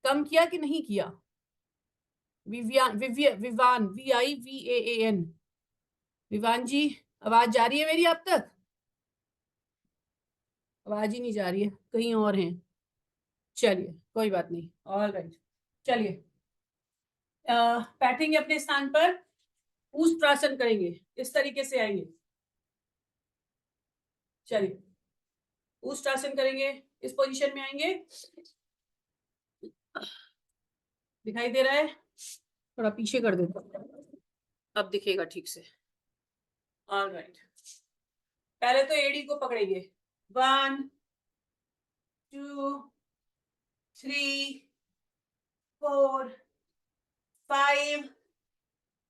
कम किया कि नहीं किया? विवान VIVAN। विवान जी, आवाज जा रही है मेरी आप तक? आवाज ही नहीं जा रही है, कहीं और हैं। चलिए, कोई बात नहीं। ऑल राइट, चलिए बैठेंगे अपने स्थान पर। ऊष्ट्रासन करेंगे, इस तरीके से आएंगे। चलिए, ऊष्ट्रासन करेंगे, इस पोजीशन में आएंगे। दिखाई दे रहा है? थोड़ा पीछे कर देता हूं, अब दिखेगा ठीक से। ऑल राइट, पहले तो एड़ी को पकड़ेंगे। 1 2 3 4 5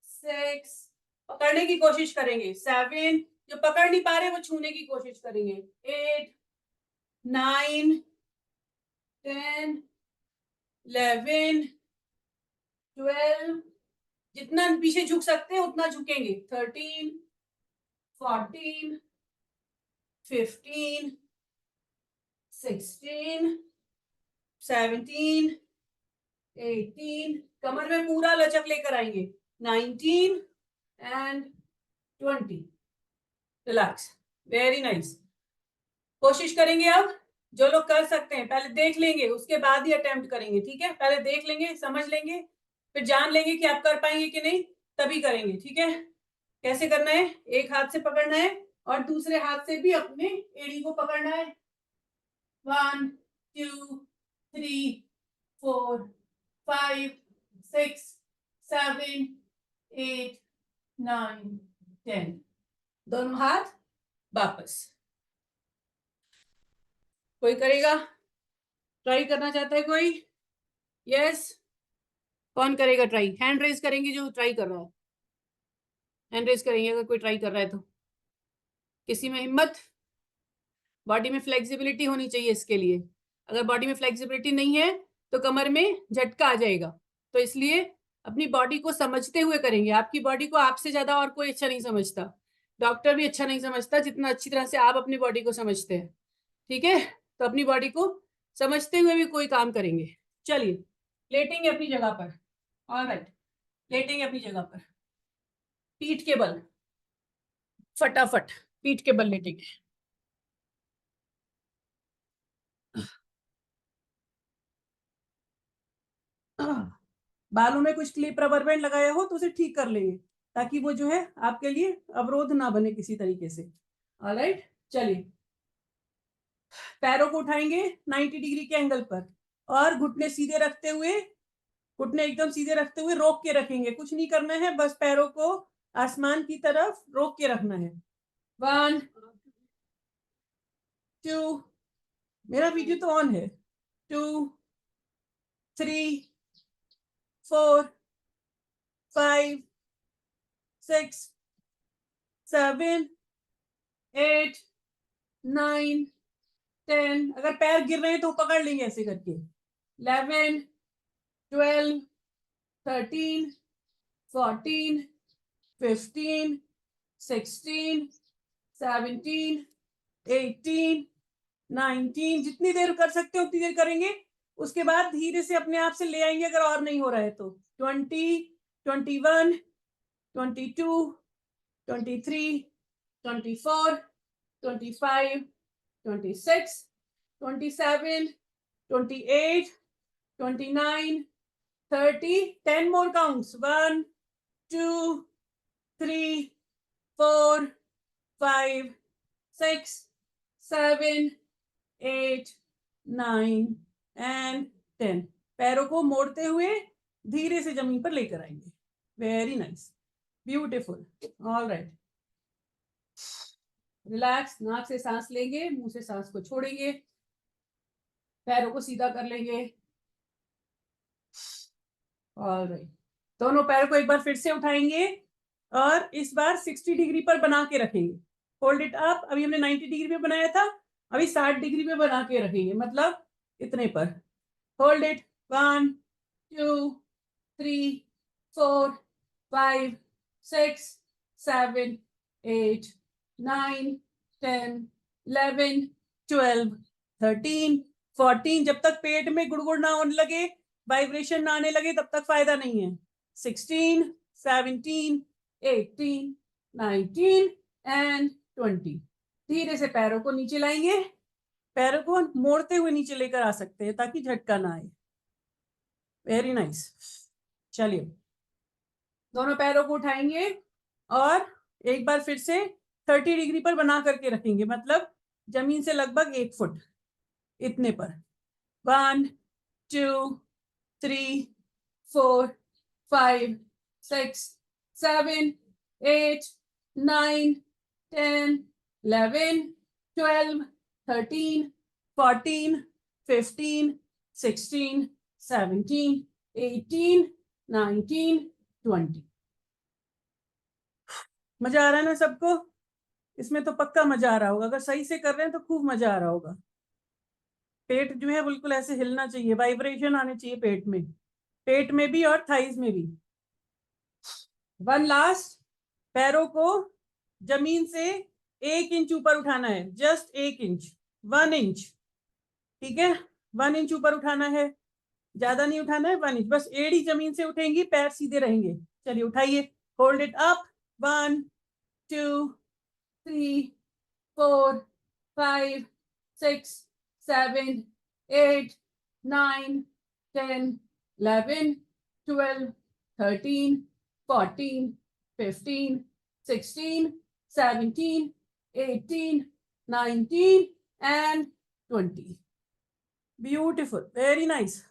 6, पकड़ने की कोशिश करेंगे। 7, जो पकड़ नहीं पा रहे वो छूने की कोशिश करेंगे। 8 9 10 11 12, जितना पीछे झुक सकते हैं उतना झुकेंगे। 13 14 15 16 17 18, कमर में पूरा लचक लेकर आएंगे। 19 एंड 20। रिलैक्स। Very nice. कोशिश करेंगे अब। जो लोग कर सकते हैं पहले देख लेंगे, उसके बाद ही अटेम्प्ट करेंगे, ठीक है। पहले देख लेंगे, समझ लेंगे, फिर जान लेंगे कि आप कर पाएंगे कि नहीं, तभी करेंगे, ठीक है। कैसे करना है? एक हाथ से पकड़ना है और दूसरे हाथ से भी अपने एड़ी को पकड़ना है। 1 2 3 4 5 6 7 8 9 10। दोनों हाथ वापस। कोई करेगा? ट्राई करना चाहता है कोई? यस, कौन करेगा ट्राई? हैंड रेज करेंगे जो ट्राई कर रहा है। हैंड रेज करेंगे अगर कोई ट्राई कर रहा है तो। किसी में हिम्मत? बॉडी में फ्लेक्सिबिलिटी होनी चाहिए इसके लिए। अगर बॉडी में फ्लेक्सिबिलिटी नहीं है तो कमर में झटका आ जाएगा। तो इसलिए अपनी बॉडी को समझते हुए करेंगे। आपकी बॉडी को आपसे ज्यादा और कोई अच्छा नहीं समझता। डॉक्टर भी अच्छा नहीं समझता जितना अच्छी तरह से आप अपनी बॉडी को समझते हैं, ठीक है। तो अपनी बॉडी को समझते हुए भी कोई काम करेंगे। चलिए, लेटेंगे अपनी जगह पर। ऑलराइट, लेटेंगे अपनी जगह पर। पीठ के बल, फटाफट पीठ के बल लेटेंगे। बालों में कुछ क्लिप रबर बैंड लगाया हो तो उसे ठीक कर लेंगे, ताकि वो जो है आपके लिए अवरोध ना बने किसी तरीके से। ऑलराइट, चलिए पैरों को उठाएंगे 90 डिग्री के एंगल पर और घुटने सीधे रखते हुए, घुटने एकदम सीधे रखते हुए रोक के रखेंगे। कुछ नहीं करना है, बस पैरों को आसमान की तरफ रोक के रखना है। 1 2, मेरा वीडियो तो ऑन है। 2 3 4 5 6 7 8 9 10, अगर पैर गिर रहे हैं तो पकड़ लेंगे ऐसे करके। 11 12 13 14 15 16 17 18 19, जितनी देर कर सकते हो उतनी देर करेंगे। उसके बाद धीरे से अपने आप से ले आएंगे अगर और नहीं हो रहा है तो। 20 21 22 23, 24, 25, 26, 27, 28, 29, 30. 10 more counts. 1, 2, 3, 4, 5, 6, 7, 8, 9 and 10. पैरों को मोड़ते हुए धीरे से जमीन पर लेकर आएंगे. Very nice, beautiful. All right, relax. नाक से सांस लेंगे, मुंह से सांस को छोड़ेंगे, पैरों को सीधा कर लेंगे. ऑल राइट, दोनों पैरों को एक बार फिर से उठाएंगे और इस बार 60 डिग्री पर बना के रखेंगे. Hold it up. अभी हमने 90 डिग्री पे बनाया था, अभी 60 डिग्री पे बना के रखेंगे, मतलब इतने पर. Hold it. 1, 2, 3, 4, 5, 6, 7, 8, 9, 10, 11, 12, 13, 14. जब तक पेट में गुड़गुड़ ना होने लगे, वाइब्रेशन ना आने लगे, तब तक फायदा नहीं है. 16, 17, 18, 19 एंड 20. धीरे से पैरों को नीचे लाएंगे. पैरों को मोड़ते हुए नीचे लेकर आ सकते हैं ताकि झटका ना आए. Very nice. चलिए, दोनों पैरों को उठाएंगे और एक बार फिर से 30 डिग्री पर बना करके रखेंगे, मतलब जमीन से लगभग 1 फुट इतने पर. 1, 2, 3, 4, 5, 6, 7, 8, 9, 10, 11, 12, 13, 14, 15, 16, 17, 18, 19, 20. मजा आ रहा है ना सबको? इसमें तो पक्का मजा आ रहा होगा. अगर सही से कर रहे हैं तो खूब मजा आ रहा होगा. पेट जो है बिल्कुल ऐसे हिलना चाहिए, वाइब्रेशन आने चाहिए पेट में, पेट में भी और थाइज में भी. 1 लास्ट. पैरों को जमीन से 1 इंच ऊपर उठाना है, जस्ट 1 इंच, 1 इंच. ठीक है, 1 इंच ऊपर उठाना है, ज्यादा नहीं उठाना है. 1 इंच बस. एड़ी जमीन से उठेंगी, पैर सीधे रहेंगे. चलिए उठाइए. Hold it up. 1, 2, 3, 4, 5, 6, 7, 8, 9, 10, 11, 12, 13, 14, 15, 16, 17, 18, 19 and 20. Beautiful, very nice.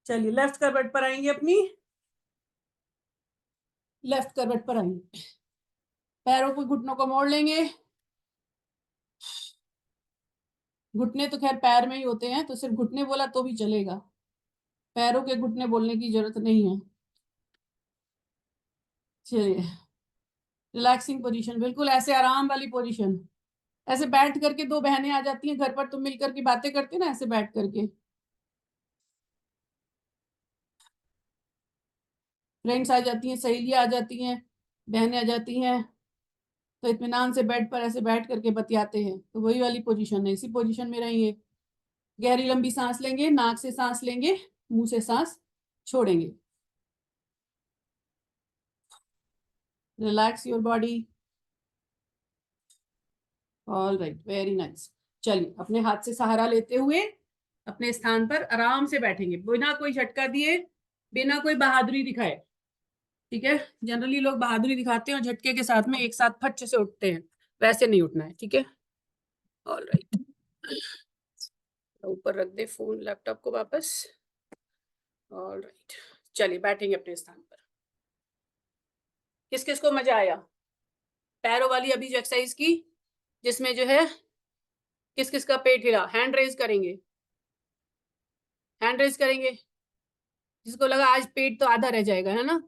चलिए लेफ्ट करवट पर आएंगे, अपनी लेफ्ट करवट पर आएंगे. पैरों को, घुटनों को मोड़ लेंगे. घुटने तो खैर पैर में ही होते हैं, तो सिर्फ घुटने बोला तो भी चलेगा, पैरों के घुटने बोलने की जरूरत नहीं है. चलिए, रिलैक्सिंग पोजीशन, बिल्कुल ऐसे आराम वाली पोजीशन. ऐसे बैठ करके दो बहनें आ जाती हैं घर पर, तो मिलकर के बातें करते ना, ऐसे बैठ करके. फ्रेंड्स आ जाती हैं, सहेलियां आ जाती हैं, बहनें आ जाती हैं, तो इत्मीनान से बेड पर ऐसे बैठ करके बतियाते हैं. तो वही वाली पोजीशन है, इसी पोजीशन में रहेंगे. गहरी लंबी सांस लेंगे, नाक से सांस लेंगे, मुंह से सांस छोड़ेंगे. Relax your body. All right, very nice. चलिए, अपने हाथ से सहारा लेते हुए अपने स्थान पर आराम से बैठेंगे, बिना कोई झटका दिए, बिना कोई बहादुरी दिखाए. ठीक है, जनरली लोग बहादुरी दिखाते हैं और झटके के साथ में एक साथ फट से उठते हैं, वैसे नहीं उठना है. ठीक है, ऑल राइट. ऊपर रख दे फोन, लैपटॉप को वापस. ऑल राइट, चलिए बैठेंगे अपने स्थान पर. किस किस को मजा आया पैरों वाली अभी जो एक्सरसाइज की, जिसमें जो है किस किस का पेट हिला? हैंड रेज करेंगे, हैंड रेज करेंगे. जिसको लगा आज पेट तो आधा रह जाएगा, है ना?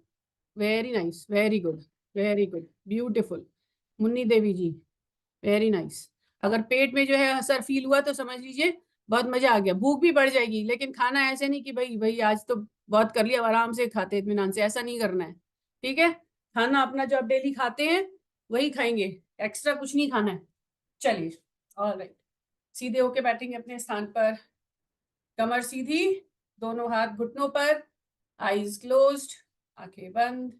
Very nice, very good, very good, beautiful. Munni Devi ji, very nice. अगर पेट में जो है असर फील हुआ तो समझ लीजिए बहुत मजा आ गया. भूख भी बढ़ जाएगी, लेकिन खाना ऐसे नहीं कि भाई भाई आज तो बहुत कर लिया, आराम से खाते इत्मीनान से, ऐसा नहीं करना है. ठीक है, खाना अपना जो आप डेली खाते हैं वही खाएंगे, एक्स्ट्रा कुछ नहीं खाना है. चलिए, ऑल राइट. सीधे होके बैठेंगे अपने स्थान पर, कमर सीधी, दोनों हाथ घुटनों पर, आईज क्लोज्ड, आंखें बंद.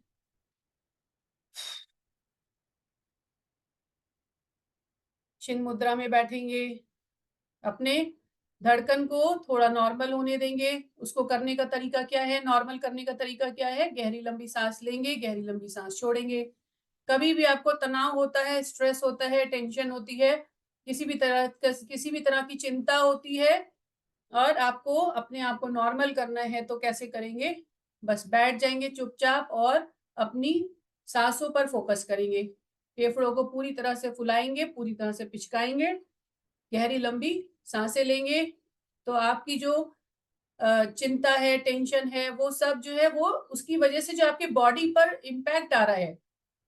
चिन्ह मुद्रा में बैठेंगे। अपने धड़कन को थोड़ा नॉर्मल होने देंगे। उसको करने का तरीका क्या है, नॉर्मल करने का तरीका क्या है, गहरी लंबी सांस लेंगे, गहरी लंबी सांस छोड़ेंगे। कभी भी आपको तनाव होता है, स्ट्रेस होता है, टेंशन होती है, किसी भी तरह की चिंता होती है और आपको अपने आप को नॉर्मल करना है, तो कैसे करेंगे, बस बैठ जाएंगे चुपचाप और अपनी सांसों पर फोकस करेंगे। फेफड़ों को पूरी तरह से फुलाएंगे, पूरी तरह से पिचकाएंगे, गहरी लंबी सांसें लेंगे। तो आपकी जो चिंता है, टेंशन है, वो सब जो है, वो उसकी वजह से जो आपके बॉडी पर इम्पैक्ट आ रहा है,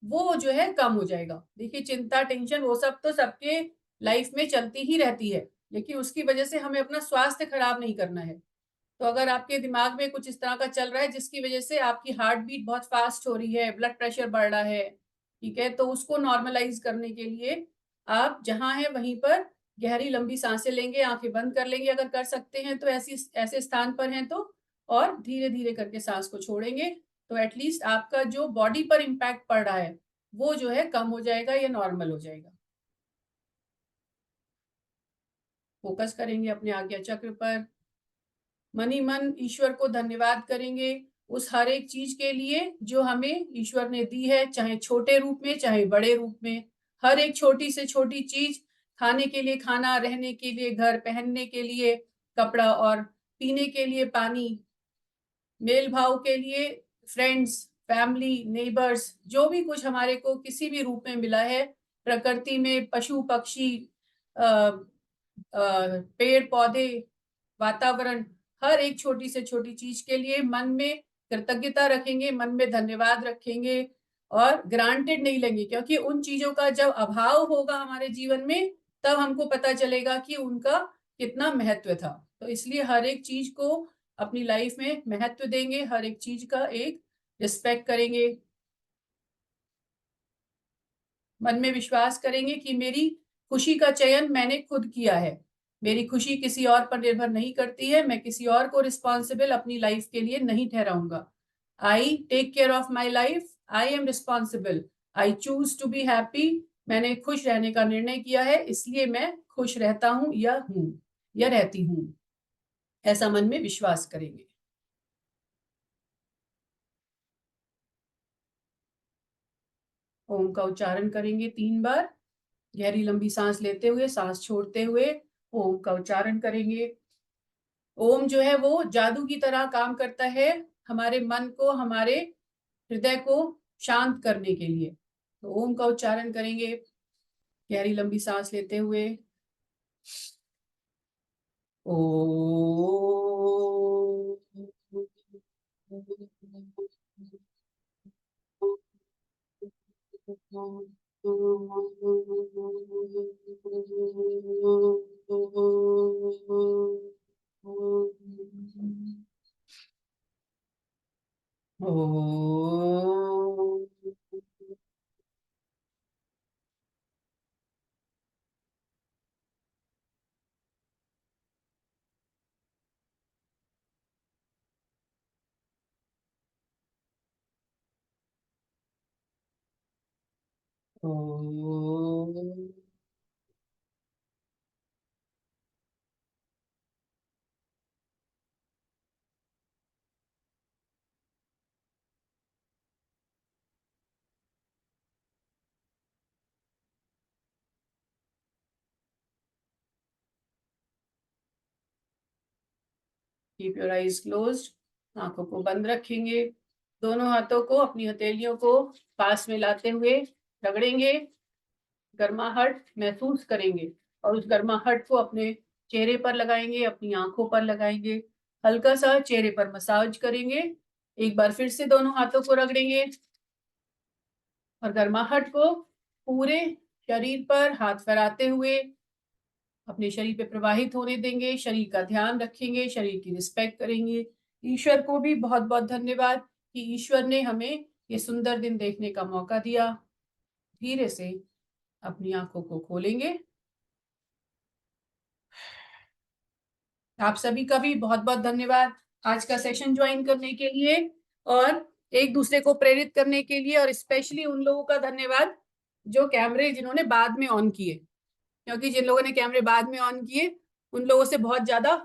वो जो है कम हो जाएगा। देखिए, चिंता, टेंशन, वो सब तो सबके लाइफ में चलती ही रहती है, लेकिन उसकी वजह से हमें अपना स्वास्थ्य खराब नहीं करना है। तो अगर आपके दिमाग में कुछ इस तरह का चल रहा है जिसकी वजह से आपकी हार्ट बीट बहुत फास्ट हो रही है, ब्लड प्रेशर बढ़ रहा है, ठीक है, तो उसको नॉर्मलाइज करने के लिए आप जहां हैं वहीं पर गहरी लंबी सांसें लेंगे, आंखें बंद कर लेंगे अगर कर सकते हैं तो, ऐसे स्थान पर हैं तो, और धीरे धीरे करके सांस को छोड़ेंगे। तो एटलीस्ट आपका जो बॉडी पर इम्पैक्ट पड़ रहा है वो जो है कम हो जाएगा या नॉर्मल हो जाएगा। फोकस करेंगे अपने आज्ञा चक्र पर, मन ही मन ईश्वर को धन्यवाद करेंगे उस हर एक चीज के लिए जो हमें ईश्वर ने दी है, चाहे छोटे रूप में चाहे बड़े रूप में। हर एक छोटी से छोटी चीज, खाने के लिए खाना, रहने के लिए घर, पहनने के लिए कपड़ा और पीने के लिए पानी, मेल भाव के लिए फ्रेंड्स, फैमिली, नेबर्स, जो भी कुछ हमारे को किसी भी रूप में मिला है, प्रकृति में पशु पक्षी, पेड़ पौधे, वातावरण, हर एक छोटी से छोटी चीज के लिए मन में कृतज्ञता रखेंगे, मन में धन्यवाद रखेंगे और ग्रांटेड नहीं लेंगे, क्योंकि उन चीजों का जब अभाव होगा हमारे जीवन में तब हमको पता चलेगा कि उनका कितना महत्व था। तो इसलिए हर एक चीज को अपनी लाइफ में महत्व देंगे, हर एक चीज का एक रिस्पेक्ट करेंगे। मन में विश्वास करेंगे कि मेरी खुशी का चयन मैंने खुद किया है, मेरी खुशी किसी और पर निर्भर नहीं करती है, मैं किसी और को रिस्पॉन्सिबल अपनी लाइफ के लिए नहीं ठहराऊंगा। I take care of my life, I am responsible, I choose to be happy, मैंने खुश रहने का निर्णय किया है, इसलिए मैं खुश रहता हूं या रहती हूं, ऐसा मन में विश्वास करेंगे। ओम का उच्चारण करेंगे 3 बार, गहरी लंबी सांस लेते हुए, सांस छोड़ते हुए ओम का उच्चारण करेंगे। ओम जो है वो जादू की तरह काम करता है हमारे मन को, हमारे हृदय को शांत करने के लिए। तो ओम का उच्चारण करेंगे गहरी लंबी सांस लेते हुए, ओ। कीप योर आईज क्लोज्ड, आंखों को बंद रखेंगे। दोनों हाथों को, अपनी हथेलियों को पास में लाते हुए रगड़ेंगे, गर्माहट महसूस करेंगे और उस गर्माहट को अपने चेहरे पर लगाएंगे, अपनी आंखों पर लगाएंगे, हल्का सा चेहरे पर मसाज करेंगे। एक बार फिर से दोनों हाथों को रगड़ेंगे और गर्माहट को पूरे शरीर पर हाथ फैलाते हुए अपने शरीर पे प्रवाहित होने देंगे। शरीर का ध्यान रखेंगे, शरीर की रिस्पेक्ट करेंगे। ईश्वर को भी बहुत बहुत धन्यवाद कि ईश्वर ने हमें ये सुंदर दिन देखने का मौका दिया। धीरे से अपनी आंखों को खोलेंगे। आप सभी का भी बहुत बहुत धन्यवाद आज का सेशन ज्वाइन करने के लिए और एक दूसरे को प्रेरित करने के लिए, और स्पेशली उन लोगों का धन्यवाद जो कैमरे जिन्होंने बाद में ऑन किए। क्योंकि जिन लोगों ने कैमरे बाद में ऑन किए उन लोगों से बहुत ज्यादा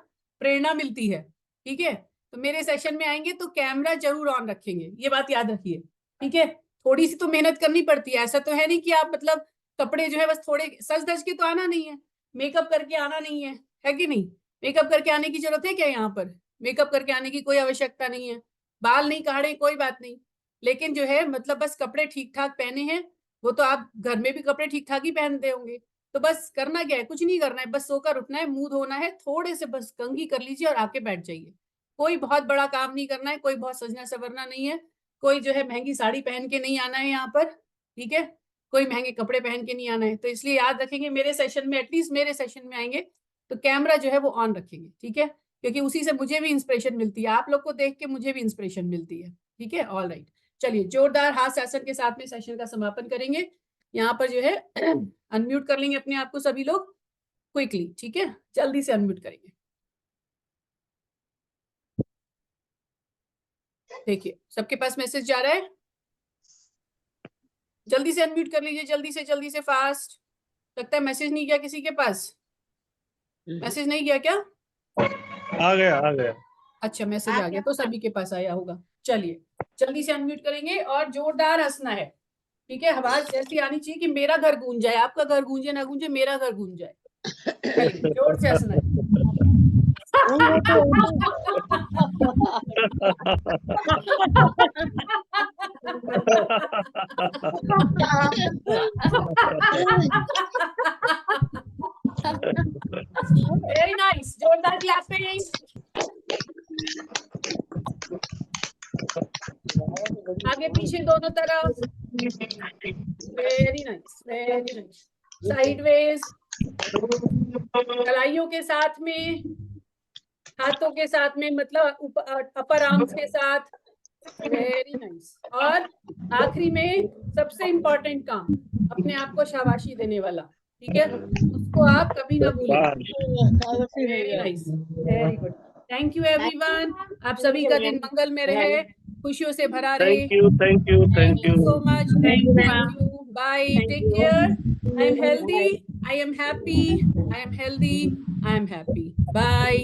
प्रेरणा मिलती है। ठीक है, तो मेरे सेशन में आएंगे तो कैमरा जरूर ऑन रखेंगे, ये बात याद रखिए। ठीक है, थोड़ी सी तो मेहनत करनी पड़ती है, ऐसा तो है नहीं कि आप मतलब कपड़े जो है बस थोड़े सज धज के तो आना नहीं है, मेकअप करके आना नहीं है कि नहीं? मेकअप करके आने की जरूरत है क्या? यहाँ पर मेकअप करके आने की कोई आवश्यकता नहीं है, बाल नहीं काढ़े कोई बात नहीं, लेकिन जो है मतलब बस कपड़े ठीक ठाक पहने हैं। वो तो आप घर में भी कपड़े ठीक ठाक ही पहनते होंगे, तो बस करना क्या है, कुछ नहीं करना है, बस सोकर उठना है, मुंह धोना है, थोड़े से बस कंघी कर लीजिए और आके बैठ जाइए। कोई बहुत बड़ा काम नहीं करना है, कोई बहुत सजना सवरना नहीं है, कोई जो है महंगी साड़ी पहन के नहीं आना है यहाँ पर। ठीक है, कोई महंगे कपड़े पहन के नहीं आना है। तो इसलिए याद रखेंगे मेरे सेशन में, एटलीस्ट मेरे सेशन में आएंगे तो कैमरा जो है वो ऑन रखेंगे। ठीक है, क्योंकि उसी से मुझे भी इंस्पिरेशन मिलती है, आप लोग को देख के मुझे भी इंस्पिरेशन मिलती है। ठीक है, ऑल राइट, चलिए जोरदार हाथ आसन के साथ में सेशन का समापन करेंगे। यहाँ पर जो है अनम्यूट कर लेंगे अपने आप को सभी लोग क्विकली। ठीक है, जल्दी से अनम्यूट करेंगे। देखिए सबके पास मैसेज जा रहा है, जल्दी से अनम्यूट कर लीजिए, जल्दी से फास्ट। लगता है मैसेज नहीं गया किसी के पास, मैसेज नहीं गया क्या? आ गया। अच्छा मैसेज आ गया तो सभी के पास आया होगा। चलिए जल्दी से अनम्यूट करेंगे और जोरदार हंसना है। ठीक है, आवाज ऐसी आनी चाहिए कि मेरा घर गूंज जाए, आपका घर गूंजे ना गूंजे, मेरा घर गूंज जाए। चलिए जोर से हंसना है। वेरी नाइस, जोरदार क्लैपिंग। आगे पीछे दोनों तरफ, very nice very nice. Sideways, कलाइयों के साथ में, हाथों के साथ में, मतलब अपर आर्म्स के साथ, वेरी नाइस। और आखिरी में सबसे इम्पोर्टेंट काम, अपने आप को शाबाशी देने वाला। ठीक है, उसको आप कभी ना भूलें। Very nice, very good, thank you everyone. आप सभी का दिन मंगल में रहे, खुशियों से भरा रहे। Thank you so much, thank you, bye, take care. I am healthy, I am happy, I am healthy, I am happy, bye.